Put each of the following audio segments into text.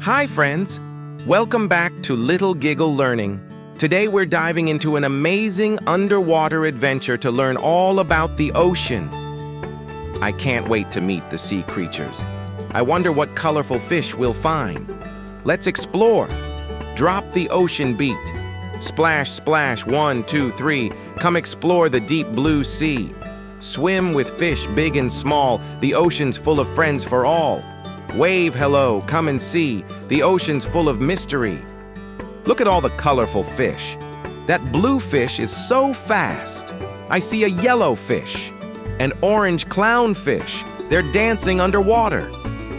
Hi friends! Welcome back to Little Giggle Learning. Today we're diving into an amazing underwater adventure to learn all about the ocean. I can't wait to meet the sea creatures. I wonder what colorful fish we'll find. Let's explore. Drop the ocean beat. Splash, splash, 1, 2, 3. Come explore the deep blue sea. Swim with fish big and small. The ocean's full of friends for all. Wave hello, come and see. The ocean's full of mystery. Look at all the colorful fish. That blue fish is so fast. I see a yellow fish. An orange clownfish. They're dancing underwater.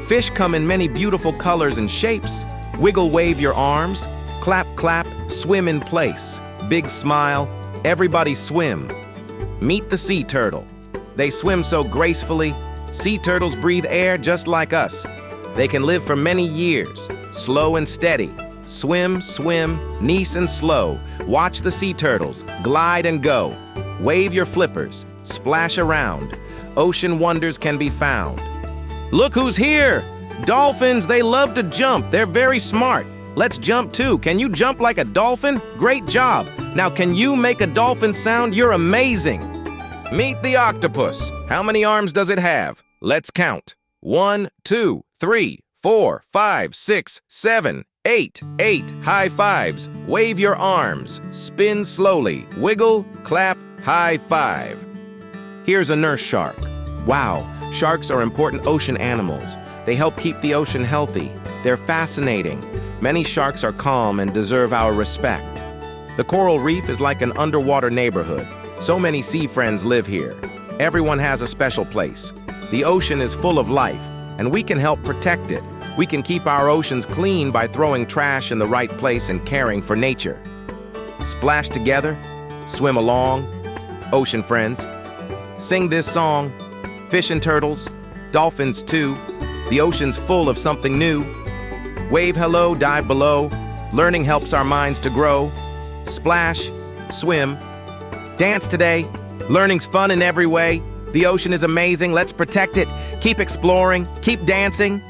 Fish come in many beautiful colors and shapes. Wiggle, wave your arms. Clap, clap, swim in place. Big smile, everybody swim. Meet the sea turtle. They swim so gracefully. Sea turtles breathe air just like us. They can live for many years, slow and steady. Swim, swim, nice and slow. Watch the sea turtles, glide and go. Wave your flippers, splash around. Ocean wonders can be found. Look who's here! Dolphins, they love to jump. They're very smart. Let's jump too. Can you jump like a dolphin? Great job. Now can you make a dolphin sound? You're amazing. Meet the octopus. How many arms does it have? Let's count. 1, 2, 3, 4, 5, 6, 7, 8. 8 high fives. Wave your arms. Spin slowly. Wiggle, clap, high five. Here's a nurse shark. Wow, sharks are important ocean animals. They help keep the ocean healthy. They're fascinating. Many sharks are calm and deserve our respect. The coral reef is like an underwater neighborhood. So many sea friends live here. Everyone has a special place. The ocean is full of life, and we can help protect it. We can keep our oceans clean by throwing trash in the right place and caring for nature. Splash together, swim along, ocean friends. Sing this song, fish and turtles, dolphins too. The ocean's full of something new. Wave hello, dive below. Learning helps our minds to grow. Splash, swim, dance today. Learning's fun in every way. The ocean is amazing. Let's protect it. Keep exploring. Keep dancing.